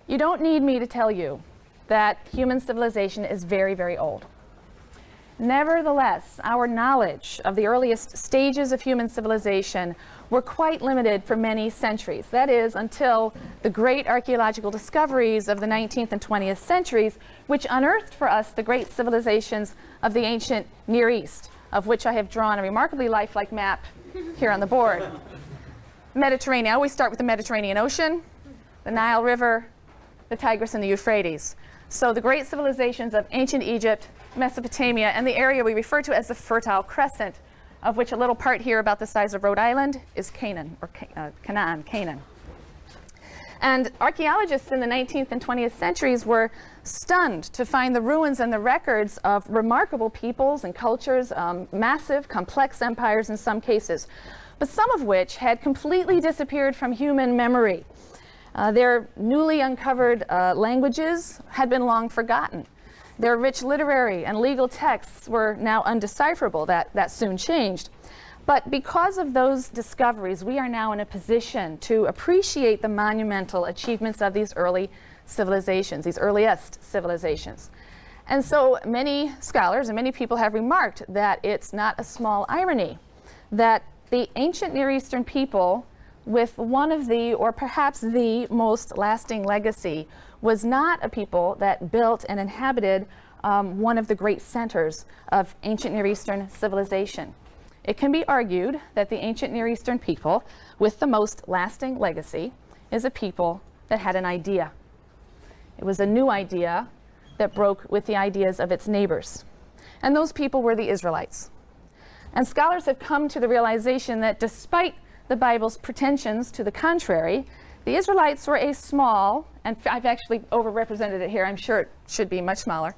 You don't need me to tell you that human civilization is very, very old. Nevertheless, our knowledge of the earliest stages of human civilization were quite limited for many centuries. That is, until the great archaeological discoveries of the 19th and 20th centuries, which unearthed for us the great civilizations of the ancient Near East, of which I have drawn a remarkably lifelike map here on the board. Mediterranean. I always start with the Mediterranean Ocean, the Nile River, the Tigris, and the Euphrates. So the great civilizations of ancient Egypt, Mesopotamia, and the area we refer to as the Fertile Crescent, of which a little part here about the size of Rhode Island is Canaan, or Canaan. And archaeologists in the 19th and 20th centuries were stunned to find the ruins and the records of remarkable peoples and cultures, massive, complex empires in some cases, but some of which had completely disappeared from human memory. Their newly uncovered languages had been long forgotten. Their rich literary and legal texts were now undecipherable. That soon changed. But because of those discoveries, we are now in a position to appreciate the monumental achievements of these early civilizations, these earliest civilizations. And so many scholars and many people have remarked that it's not a small irony that the ancient Near Eastern people, with one of the, or perhaps the most lasting legacy, was not a people that built and inhabited one of the great centers of ancient Near Eastern civilization. It can be argued that the ancient Near Eastern people with the most lasting legacy is a people that had an idea. It was a new idea that broke with the ideas of its neighbors. And those people were the Israelites. And scholars have come to the realization that despite the Bible's pretensions to the contrary, the Israelites were a small, and I've actually overrepresented it here, I'm sure it should be much smaller,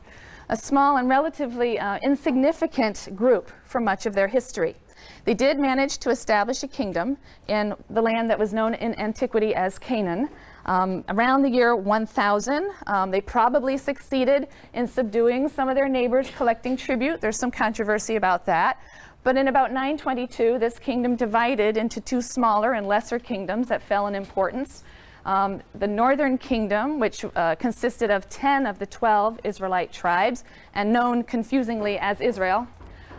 a small and relatively insignificant group for much of their history. They did manage to establish a kingdom in the land that was known in antiquity as Canaan. Around the year 1000, they probably succeeded in subduing some of their neighbors, collecting tribute. There's some controversy about that. But in about 922, this kingdom divided into two smaller and lesser kingdoms that fell in importance. The northern kingdom, which consisted of 10 of the 12 Israelite tribes, and known confusingly as Israel,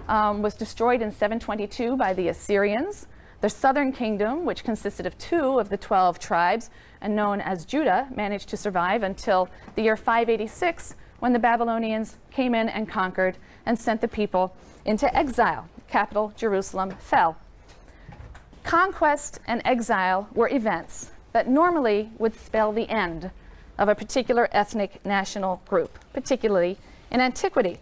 was destroyed in 722 by the Assyrians. The southern kingdom, which consisted of 2 of the 12 tribes, and known as Judah, managed to survive until the year 586, when the Babylonians came in and conquered and sent the people into exile. Capital Jerusalem fell. Conquest and exile were events that normally would spell the end of a particular ethnic national group, particularly in antiquity.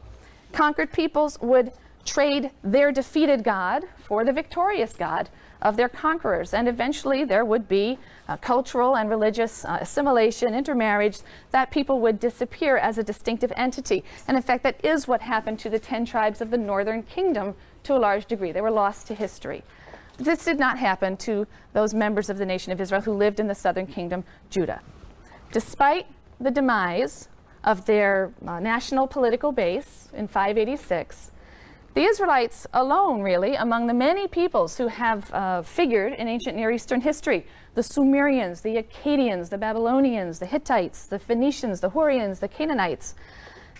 Conquered peoples would trade their defeated God for the victorious God of their conquerors, and eventually there would be cultural and religious assimilation, intermarriage, that people would disappear as a distinctive entity. And in fact, that is what happened to the 10 tribes of the northern kingdom to a large degree. They were lost to history. This did not happen to those members of the nation of Israel who lived in the southern kingdom, Judah. Despite the demise of their national political base in 586, the Israelites alone, really, among the many peoples who have figured in ancient Near Eastern history, the Sumerians, the Akkadians, the Babylonians, the Hittites, the Phoenicians, the Hurrians, the Canaanites,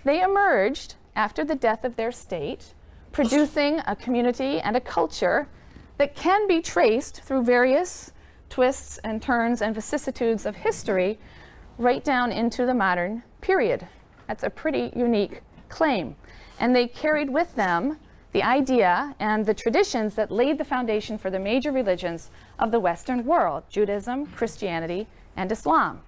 they emerged after the death of their state, producing a community and a culture that can be traced through various twists and turns and vicissitudes of history right down into the modern period. That's a pretty unique claim. And they carried with them the idea and the traditions that laid the foundation for the major religions of the Western world: Judaism, Christianity, and Islam.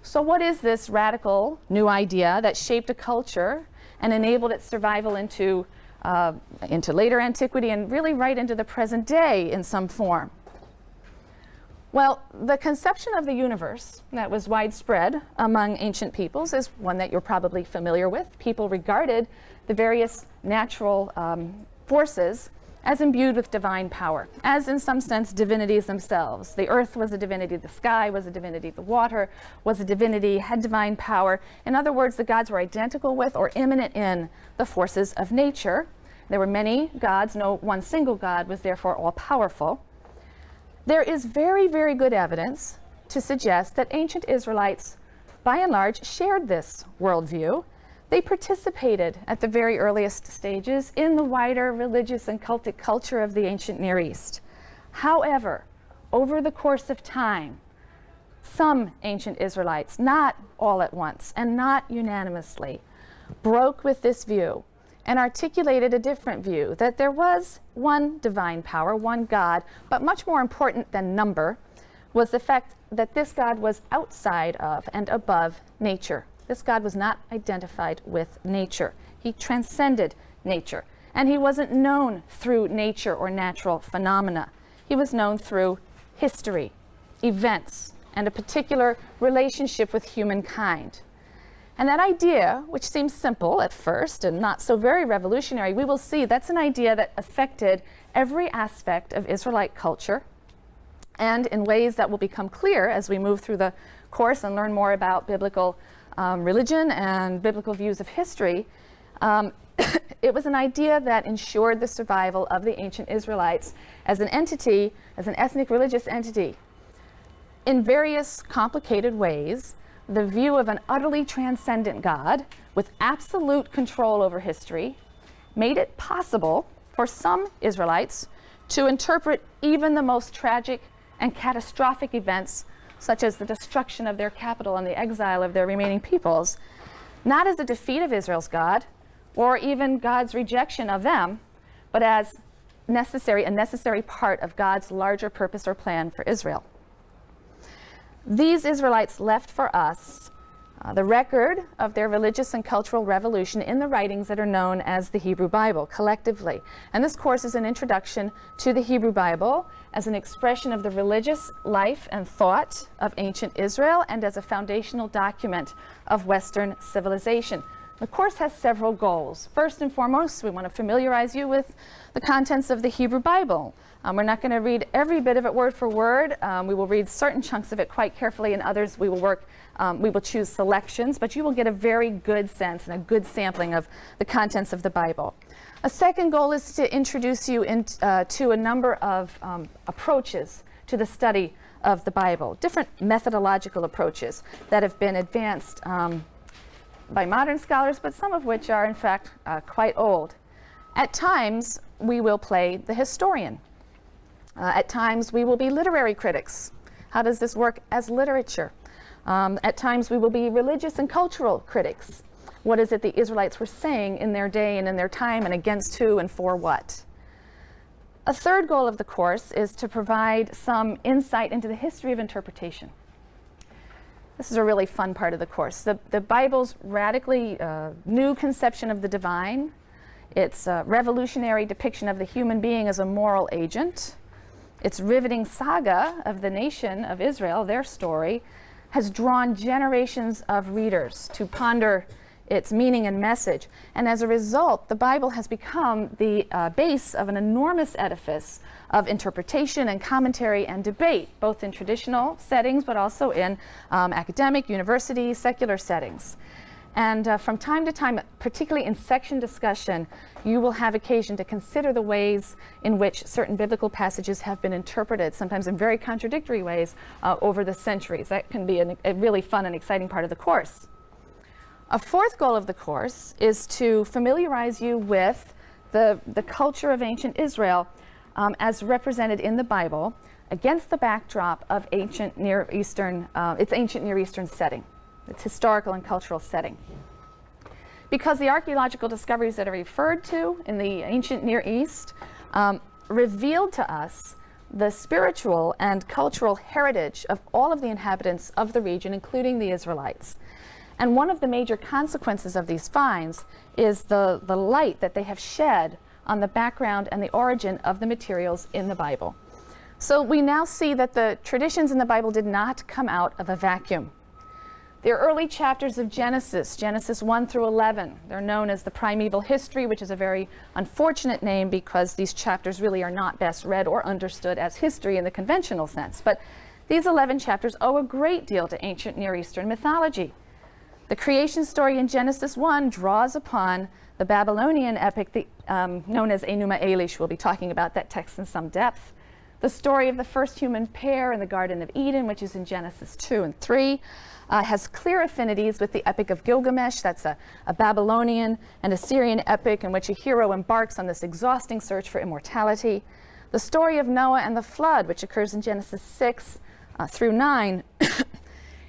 So what is this radical new idea that shaped a culture and enabled its survival into later antiquity and really right into the present day in some form? Well, the conception of the universe that was widespread among ancient peoples is one that you're probably familiar with. People regarded the various natural forces as imbued with divine power, as in some sense divinities themselves. The earth was a divinity, the sky was a divinity, the water was a divinity, had divine power. In other words, the gods were identical with or immanent in the forces of nature. There were many gods, no one single god was therefore all-powerful. There is very, very good evidence to suggest that ancient Israelites by and large, shared this worldview. They participated at the very earliest stages in the wider religious and cultic culture of the ancient Near East. However, over the course of time, some ancient Israelites, not all at once and not unanimously, broke with this view and articulated a different view, that there was one divine power, one God, but much more important than number was the fact that this God was outside of and above nature. This God was not identified with nature. He transcended nature, and he wasn't known through nature or natural phenomena. He was known through history, events, and a particular relationship with humankind. And that idea, which seems simple at first and not so very revolutionary, we will see that's an idea that affected every aspect of Israelite culture, and in ways that will become clear as we move through the course and learn more about biblical religion and biblical views of history. It was an idea that ensured the survival of the ancient Israelites as an entity, as an ethnic religious entity. In various complicated ways, the view of an utterly transcendent God with absolute control over history made it possible for some Israelites to interpret even the most tragic and catastrophic events, such as the destruction of their capital and the exile of their remaining peoples, not as a defeat of Israel's God, or even God's rejection of them, but as a necessary part of God's larger purpose or plan for Israel. These Israelites left for us the record of their religious and cultural revolution in the writings that are known as the Hebrew Bible, collectively. And this course is an introduction to the Hebrew Bible as an expression of the religious life and thought of ancient Israel and as a foundational document of Western civilization. The course has several goals. First and foremost, we want to familiarize you with the contents of the Hebrew Bible. We're not going to read every bit of it word for word. We will read certain chunks of it quite carefully, and others we will choose selections, but you will get a very good sense and a good sampling of the contents of the Bible. A second goal is to introduce you to a number of approaches to the study of the Bible, different methodological approaches that have been advanced by modern scholars, but some of which are in fact quite old. At times, we will play the historian. At times, we will be literary critics. How does this work as literature? At times, we will be religious and cultural critics. What is it the Israelites were saying in their day and in their time, and against who and for what? A third goal of the course is to provide some insight into the history of interpretation. This is a really fun part of the course. The Bible's radically new conception of the divine, its revolutionary depiction of the human being as a moral agent, its riveting saga of the nation of Israel, their story, has drawn generations of readers to ponder its meaning and message. And as a result, the Bible has become the base of an enormous edifice of interpretation and commentary and debate, both in traditional settings, but also in academic, university, secular settings. And from time to time, particularly in section discussion, you will have occasion to consider the ways in which certain biblical passages have been interpreted, sometimes in very contradictory ways, over the centuries. That can be a really fun and exciting part of the course. A fourth goal of the course is to familiarize you with the culture of ancient Israel as represented in the Bible against the backdrop of its ancient Near Eastern setting, its historical and cultural setting. Because the archaeological discoveries that are referred to in the ancient Near East revealed to us the spiritual and cultural heritage of all of the inhabitants of the region, including the Israelites. And one of the major consequences of these finds is the light that they have shed on the background and the origin of the materials in the Bible. So we now see that the traditions in the Bible did not come out of a vacuum. The early chapters of Genesis 1 through 11, they're known as the primeval history, which is a very unfortunate name because these chapters really are not best read or understood as history in the conventional sense. But these 11 chapters owe a great deal to ancient Near Eastern mythology. The creation story in Genesis 1 draws upon the Babylonian epic known as Enuma Elish. We'll be talking about that text in some depth. The story of the first human pair in the Garden of Eden, which is in Genesis 2 and 3. has clear affinities with the Epic of Gilgamesh. That's a Babylonian and Assyrian epic in which a hero embarks on this exhausting search for immortality. The story of Noah and the flood, which occurs in Genesis 6 through 9,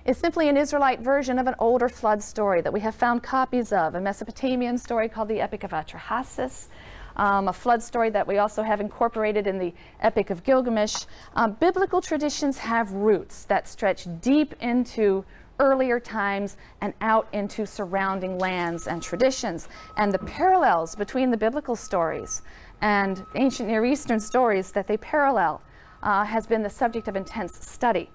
is simply an Israelite version of an older flood story that we have found copies of, a Mesopotamian story called the Epic of Atrahasis, a flood story that we also have incorporated in the Epic of Gilgamesh. Biblical traditions have roots that stretch deep into earlier times and out into surrounding lands and traditions. And the parallels between the biblical stories and ancient Near Eastern stories that they parallel has been the subject of intense study.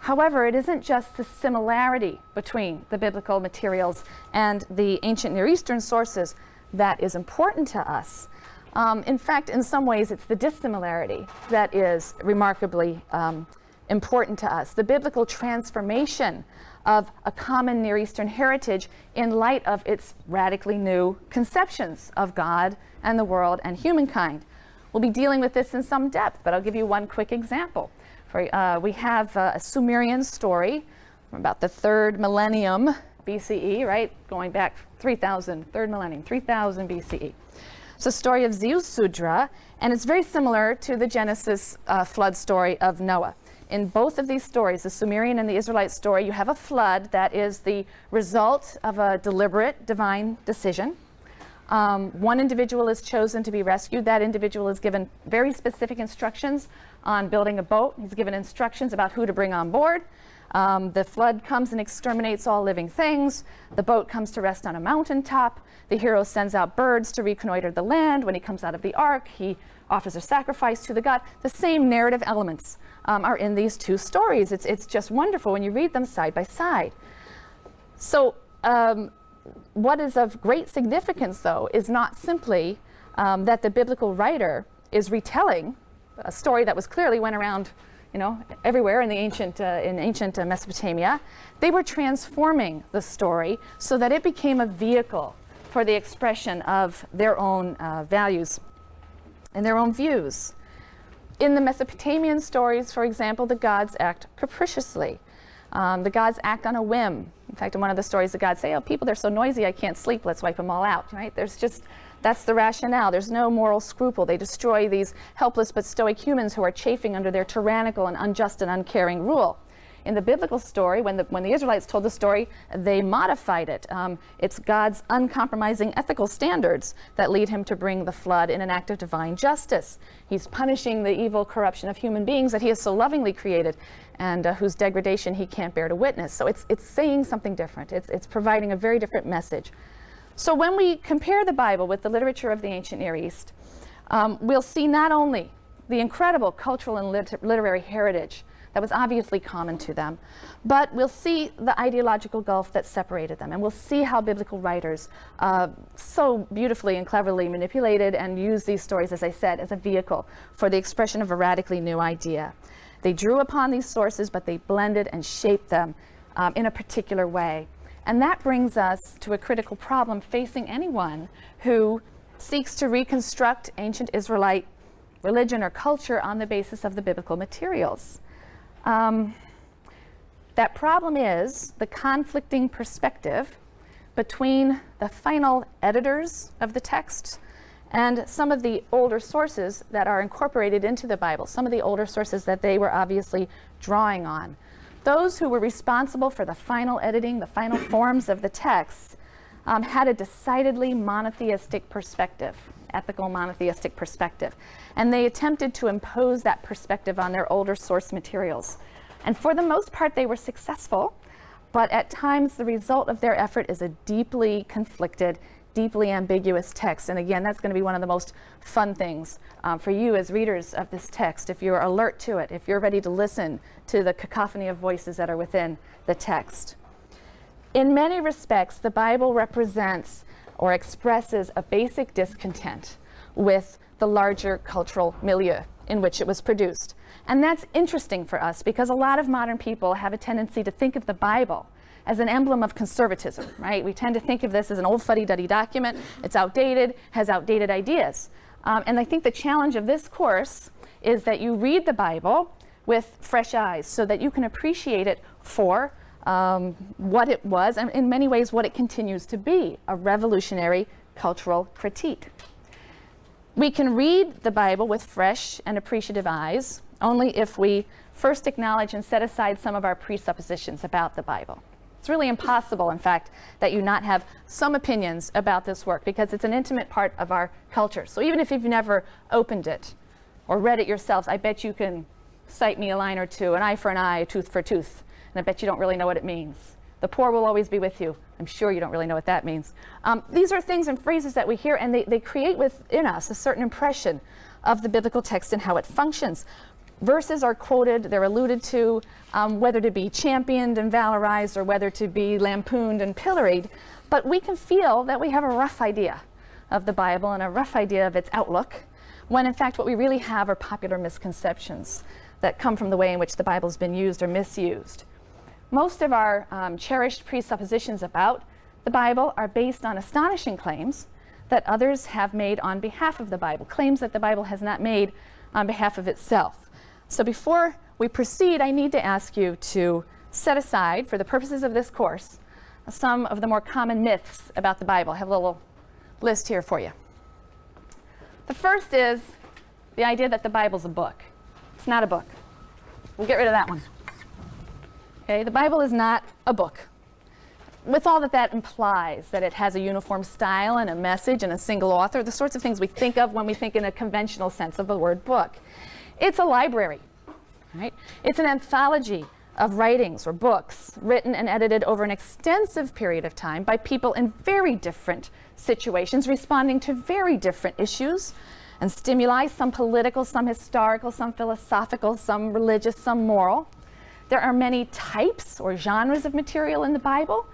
However, it isn't just the similarity between the biblical materials and the ancient Near Eastern sources that is important to us. In fact, in some ways, it's the dissimilarity that is remarkably important to us. The biblical transformation of a common Near Eastern heritage in light of its radically new conceptions of God and the world and humankind. We'll be dealing with this in some depth, but I'll give you one quick example. We have a Sumerian story from about the 3rd millennium BCE, right? Going back 3,000 BCE. It's the story of Ziusudra, and it's very similar to the Genesis flood story of Noah. In both of these stories, the Sumerian and the Israelite story, you have a flood that is the result of a deliberate divine decision. One individual is chosen to be rescued. That individual is given very specific instructions on building a boat. He's given instructions about who to bring on board. The flood comes and exterminates all living things. The boat comes to rest on a mountaintop. The hero sends out birds to reconnoiter the land. When he comes out of the ark, he offers a sacrifice to the god. The same narrative elements are in these two stories. It's just wonderful when you read them side by side. So what is of great significance, though, is not simply that the biblical writer is retelling a story that was clearly went around, everywhere in the ancient Mesopotamia. They were transforming the story so that it became a vehicle for the expression of their own values and their own views. In the Mesopotamian stories, for example, the gods act capriciously. The gods act on a whim. In fact, in one of the stories, the gods say, "Oh, people, they're so noisy, I can't sleep. Let's wipe them all out." Right? That's the rationale. There's no moral scruple. They destroy these helpless but stoic humans who are chafing under their tyrannical and unjust and uncaring rule. In the biblical story, when the Israelites told the story, they modified it. It's God's uncompromising ethical standards that lead him to bring the flood in an act of divine justice. He's punishing the evil corruption of human beings that he has so lovingly created and whose degradation he can't bear to witness. So it's saying something different. It's providing a very different message. So when we compare the Bible with the literature of the ancient Near East, we'll see not only the incredible cultural and literary heritage that was obviously common to them, but we'll see the ideological gulf that separated them, and we'll see how biblical writers so beautifully and cleverly manipulated and used these stories, as I said, as a vehicle for the expression of a radically new idea. They drew upon these sources, but they blended and shaped them in a particular way. And that brings us to a critical problem facing anyone who seeks to reconstruct ancient Israelite religion or culture on the basis of the biblical materials. That problem is the conflicting perspective between the final editors of the text and some of the older sources that are incorporated into the Bible, some of the older sources that they were obviously drawing on. Those who were responsible for the final editing, the final forms of the texts, had a decidedly monotheistic perspective, ethical monotheistic perspective. And they attempted to impose that perspective on their older source materials. And for the most part, they were successful, but at times the result of their effort is a deeply conflicted, deeply ambiguous text. And again, that's going to be one of the most fun things for you as readers of this text, if you're alert to it, if you're ready to listen to the cacophony of voices that are within the text. In many respects, the Bible represents or expresses a basic discontent with the larger cultural milieu in which it was produced. And that's interesting for us because a lot of modern people have a tendency to think of the Bible as an emblem of conservatism, right? We tend to think of this as an old fuddy-duddy document. It's outdated, has outdated ideas. And I think the challenge of this course is that you read the Bible with fresh eyes so that you can appreciate it for what it was, and in many ways what it continues to be, a revolutionary cultural critique. We can read the Bible with fresh and appreciative eyes only if we first acknowledge and set aside some of our presuppositions about the Bible. It's really impossible, in fact, that you not have some opinions about this work, because it's an intimate part of our culture. So even if you've never opened it or read it yourselves, I bet you can cite me a line or two, an eye for an eye, a tooth for a tooth, and I bet you don't really know what it means. The poor will always be with you. I'm sure you don't really know what that means. These are things and phrases that we hear, and they create within us a certain impression of the biblical text and how it functions. Verses are quoted, they're alluded to, whether to be championed and valorized or whether to be lampooned and pilloried, but we can feel that we have a rough idea of the Bible and a rough idea of its outlook, when in fact what we really have are popular misconceptions that come from the way in which the Bible's been used or misused. Most of our cherished presuppositions about the Bible are based on astonishing claims that others have made on behalf of the Bible, claims that the Bible has not made on behalf of itself. So before we proceed, I need to ask you to set aside, for the purposes of this course, some of the more common myths about the Bible. I have a little list here for you. The first is the idea that the Bible's a book. It's not a book. We'll get rid of that one. Okay, the Bible is not a book, with all that implies, that it has a uniform style and a message and a single author, the sorts of things we think of when we think in a conventional sense of the word book. It's a library, right? It's an anthology of writings or books written and edited over an extensive period of time by people in very different situations, responding to very different issues and stimuli, some political, some historical, some philosophical, some religious, some moral. There are many types or genres of material in the Bible.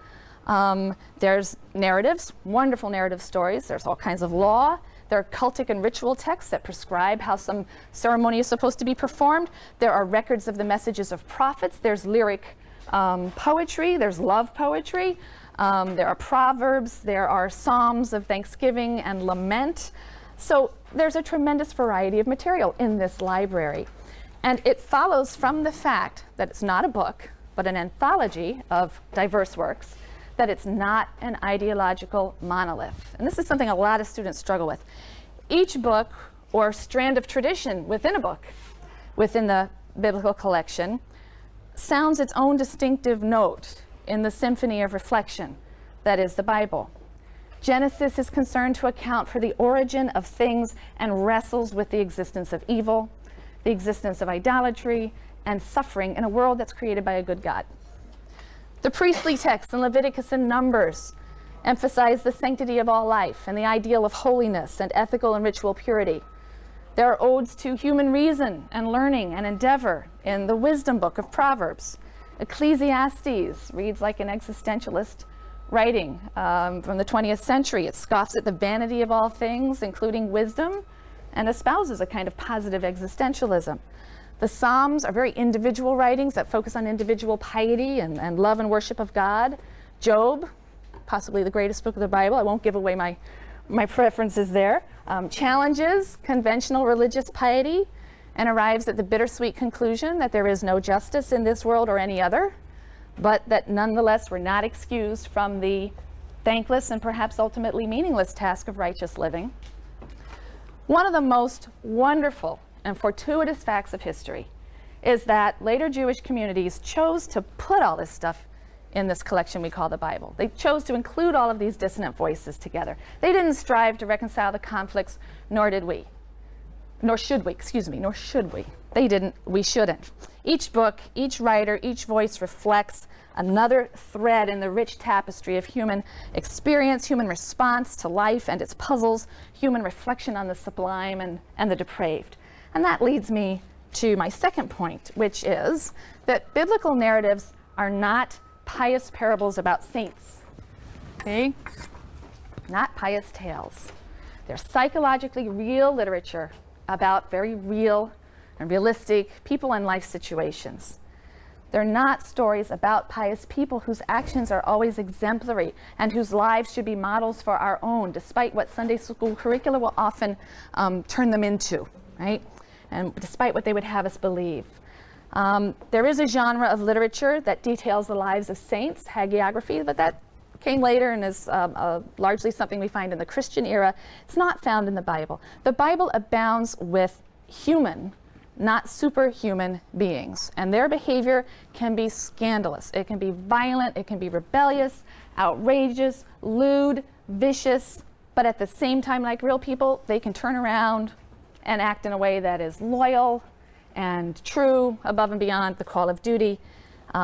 There's narratives, wonderful narrative stories. There's all kinds of law. There are cultic and ritual texts that prescribe how some ceremony is supposed to be performed. There are records of the messages of prophets. There's lyric poetry. There's love poetry. There are proverbs. There are psalms of thanksgiving and lament. So there's a tremendous variety of material in this library. And it follows from the fact that it's not a book, but an anthology of diverse works, that it's not an ideological monolith. And this is something a lot of students struggle with. Each book or strand of tradition within a book, within the biblical collection, sounds its own distinctive note in the symphony of reflection that is the Bible. Genesis is concerned to account for the origin of things and wrestles with the existence of evil, the existence of idolatry, and suffering in a world that's created by a good God. The priestly texts in Leviticus and Numbers emphasize the sanctity of all life and the ideal of holiness and ethical and ritual purity. There are odes to human reason and learning and endeavor in the wisdom book of Proverbs. Ecclesiastes reads like an existentialist writing from the 20th century. It scoffs at the vanity of all things, including wisdom, and espouses a kind of positive existentialism. The Psalms are very individual writings that focus on individual piety and love and worship of God. Job, possibly the greatest book of the Bible. I won't give away my preferences there. Challenges conventional religious piety and arrives at the bittersweet conclusion that there is no justice in this world or any other, but that nonetheless we're not excused from the thankless and perhaps ultimately meaningless task of righteous living. One of the most wonderful and fortuitous facts of history is that later Jewish communities chose to put all this stuff in this collection we call the Bible. They chose to include all of these dissonant voices together. They didn't strive to reconcile the conflicts, nor should we. They didn't, we shouldn't. Each book, each writer, each voice reflects another thread in the rich tapestry of human experience, human response to life and its puzzles, human reflection on the sublime and the depraved. And that leads me to my second point, which is that biblical narratives are not pious parables about saints, okay? Not pious tales. They're psychologically real literature about very real and realistic people and life situations. They're not stories about pious people whose actions are always exemplary and whose lives should be models for our own, despite what Sunday school curricula will often turn them into, right? And despite what they would have us believe. There is a genre of literature that details the lives of saints, hagiography, but that came later and is largely something we find in the Christian era. It's not found in the Bible. The Bible abounds with human, not superhuman beings, and their behavior can be scandalous. It can be violent, it can be rebellious, outrageous, lewd, vicious, but at the same time, like real people, they can turn around and act in a way that is loyal and true, above and beyond the call of duty.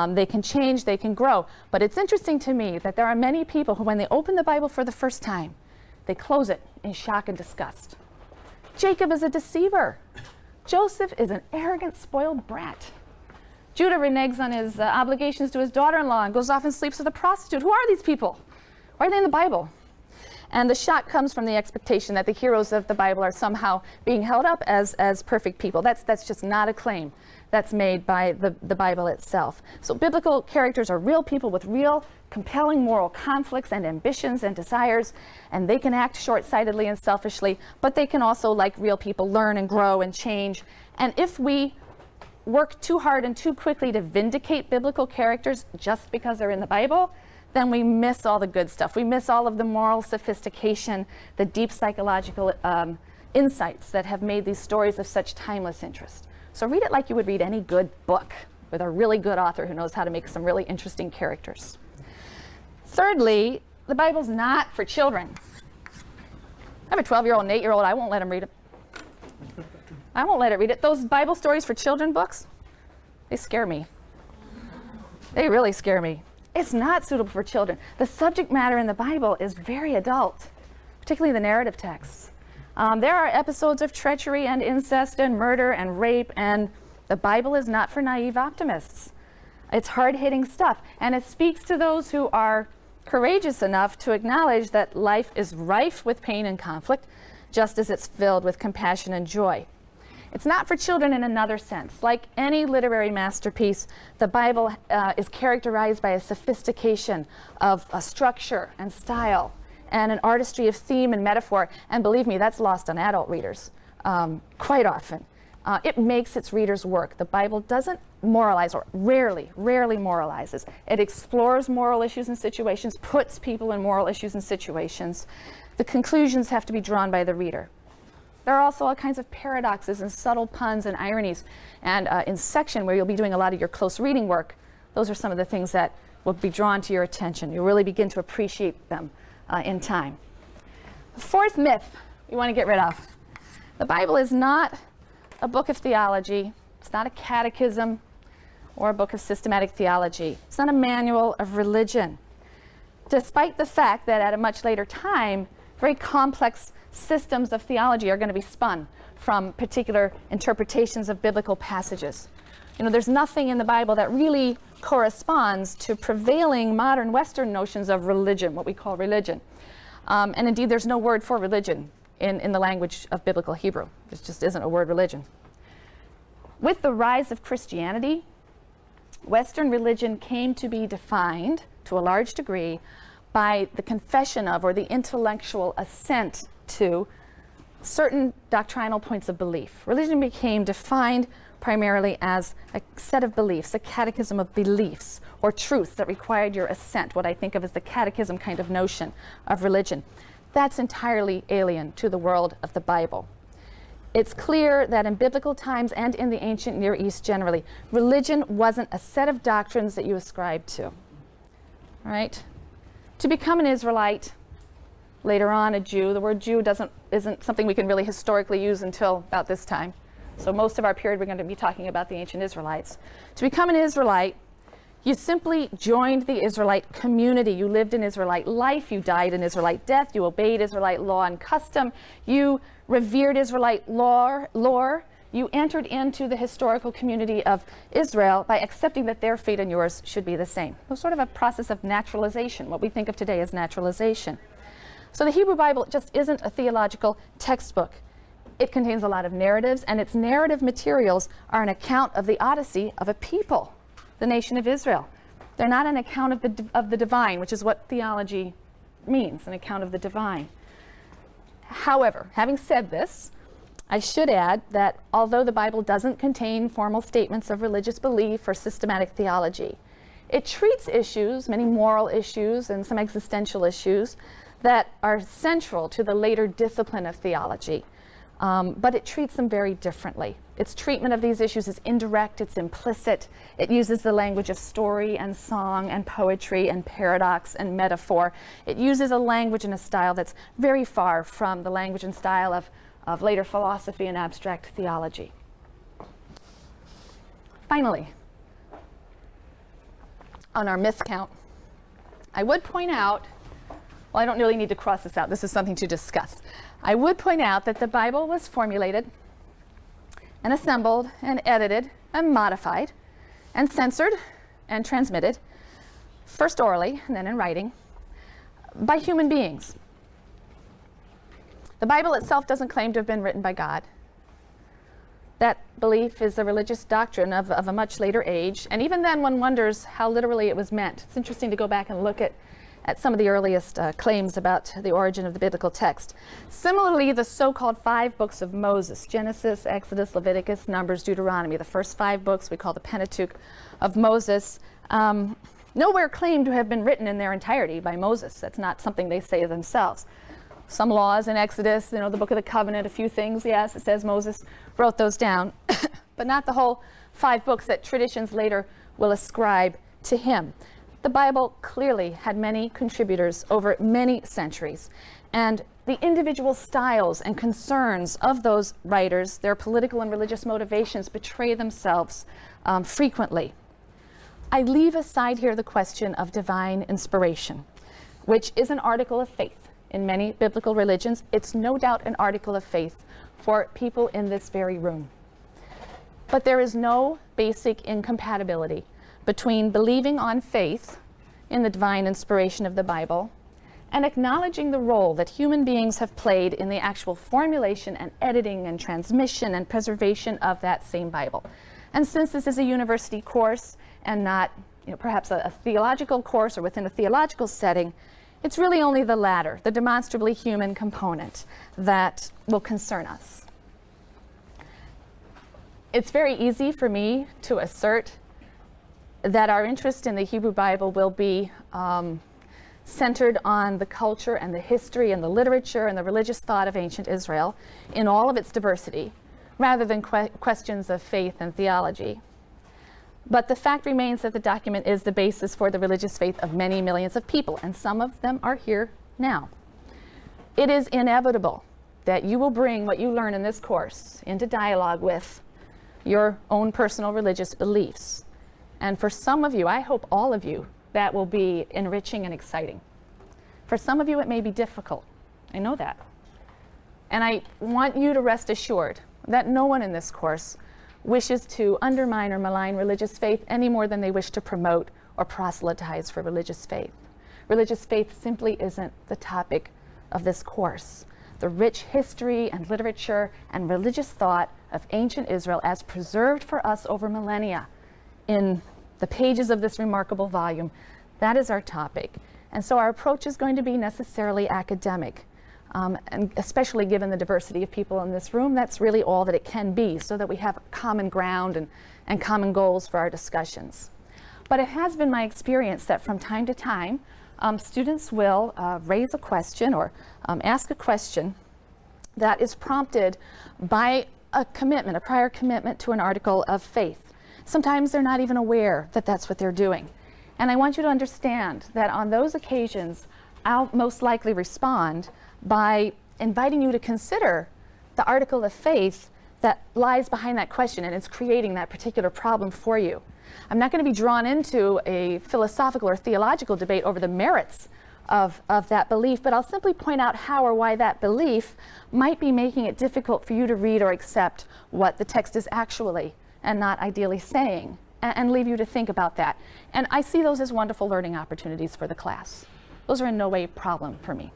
They can change, they can grow. But it's interesting to me that there are many people who, when they open the Bible for the first time, they close it in shock and disgust. Jacob is a deceiver. Joseph is an arrogant, spoiled brat. Judah reneges on his obligations to his daughter-in-law and goes off and sleeps with a prostitute. Who are these people? Why are they in the Bible? And the shock comes from the expectation that the heroes of the Bible are somehow being held up as perfect people. That's just not a claim that's made by the Bible itself. So biblical characters are real people with real, compelling moral conflicts and ambitions and desires, and they can act short-sightedly and selfishly, but they can also, like real people, learn and grow and change. And if we work too hard and too quickly to vindicate biblical characters just because they're in the Bible, then we miss all the good stuff. We miss all of the moral sophistication, the deep psychological insights that have made these stories of such timeless interest. So read it like you would read any good book with a really good author who knows how to make some really interesting characters. Thirdly, the Bible's not for children. I have a 12-year-old and 8-year-old. I won't let him read it. I won't let it read it. Those Bible stories for children books, they scare me. They really scare me. It's not suitable for children. The subject matter in the Bible is very adult, particularly the narrative texts. There are episodes of treachery and incest and murder and rape, and the Bible is not for naive optimists. It's hard-hitting stuff, and it speaks to those who are courageous enough to acknowledge that life is rife with pain and conflict, just as it's filled with compassion and joy. It's not for children in another sense. Like any literary masterpiece, the Bible is characterized by a sophistication of structure and style and an artistry of theme and metaphor. And believe me, that's lost on adult readers quite often. It makes its readers work. The Bible doesn't moralize, or rarely moralizes. It explores moral issues and situations, puts people in moral issues and situations. The conclusions have to be drawn by the reader. There are also all kinds of paradoxes and subtle puns and ironies. And in section where you'll be doing a lot of your close reading work, those are some of the things that will be drawn to your attention. You'll really begin to appreciate them in time. The fourth myth we want to get rid of. The Bible is not a book of theology. It's not a catechism or a book of systematic theology. It's not a manual of religion. Despite the fact that at a much later time, very complex systems of theology are going to be spun from particular interpretations of biblical passages. You know, there's nothing in the Bible that really corresponds to prevailing modern Western notions of religion, what we call religion. And indeed, there's no word for religion in the language of biblical Hebrew. There just isn't a word religion. With the rise of Christianity, Western religion came to be defined, to a large degree, by the confession of or the intellectual assent to certain doctrinal points of belief. Religion became defined primarily as a set of beliefs, a catechism of beliefs or truths that required your assent, what I think of as the catechism kind of notion of religion. That's entirely alien to the world of the Bible. It's clear that in biblical times and in the ancient Near East generally, religion wasn't a set of doctrines that you ascribed to. Right? To become an Israelite, later on a Jew, the word Jew isn't something we can really historically use until about this time. So most of our period we're going to be talking about the ancient Israelites. To become an Israelite, you simply joined the Israelite community. You lived in Israelite life, you died in Israelite death, you obeyed Israelite law and custom, you revered Israelite lore, you entered into the historical community of Israel by accepting that their fate and yours should be the same. It was sort of a process of naturalization, what we think of today as naturalization. So the Hebrew Bible just isn't a theological textbook. It contains a lot of narratives, and its narrative materials are an account of the odyssey of a people, the nation of Israel. They're not an account of the divine, which is what theology means, an account of the divine. However, having said this, I should add that although the Bible doesn't contain formal statements of religious belief or systematic theology, it treats issues, many moral issues and some existential issues, that are central to the later discipline of theology, but it treats them very differently. Its treatment of these issues is indirect, it's implicit. It uses the language of story and song and poetry and paradox and metaphor. It uses a language and a style that's very far from the language and style of later philosophy and abstract theology. Finally, on our myth count, I would point out, well, I don't really need to cross this out. This is something to discuss. I would point out that the Bible was formulated and assembled and edited and modified and censored and transmitted, first orally and then in writing, by human beings. The Bible itself doesn't claim to have been written by God. That belief is a religious doctrine of a much later age, and even then one wonders how literally it was meant. It's interesting to go back and look at some of the earliest claims about the origin of the biblical text. Similarly, the so-called 5 books of Moses, Genesis, Exodus, Leviticus, Numbers, Deuteronomy, the first 5 books we call the Pentateuch of Moses, nowhere claim to have been written in their entirety by Moses. That's not something they say themselves. Some laws in Exodus, the Book of the Covenant, a few things, yes, it says Moses wrote those down, but not the whole 5 books that traditions later will ascribe to him. The Bible clearly had many contributors over many centuries, and the individual styles and concerns of those writers, their political and religious motivations, betray themselves frequently. I leave aside here the question of divine inspiration, which is an article of faith. In many biblical religions, it's no doubt an article of faith for people in this very room. But there is no basic incompatibility between believing on faith in the divine inspiration of the Bible and acknowledging the role that human beings have played in the actual formulation and editing and transmission and preservation of that same Bible. And since this is a university course and not perhaps a theological course or within a theological setting, it's really only the latter, the demonstrably human component, that will concern us. It's very easy for me to assert that our interest in the Hebrew Bible will be centered on the culture and the history and the literature and the religious thought of ancient Israel in all of its diversity, rather than questions of faith and theology. But the fact remains that the document is the basis for the religious faith of many millions of people, and some of them are here now. It is inevitable that you will bring what you learn in this course into dialogue with your own personal religious beliefs. And for some of you, I hope all of you, that will be enriching and exciting. For some of you, it may be difficult. I know that. And I want you to rest assured that no one in this course wishes to undermine or malign religious faith any more than they wish to promote or proselytize for religious faith. Religious faith simply isn't the topic of this course. The rich history and literature and religious thought of ancient Israel as preserved for us over millennia in the pages of this remarkable volume, that is our topic. And so our approach is going to be necessarily academic. And especially given the diversity of people in this room, that's really all that it can be, so that we have common ground and common goals for our discussions. But it has been my experience that from time to time, students will raise a question or ask a question that is prompted by a commitment, a prior commitment to an article of faith. Sometimes they're not even aware that that's what they're doing. And I want you to understand that on those occasions, I'll most likely respond by inviting you to consider the article of faith that lies behind that question and is creating that particular problem for you. I'm not going to be drawn into a philosophical or theological debate over the merits of that belief, but I'll simply point out how or why that belief might be making it difficult for you to read or accept what the text is actually and not ideally saying, and leave you to think about that. And I see those as wonderful learning opportunities for the class. Those are in no way a problem for me.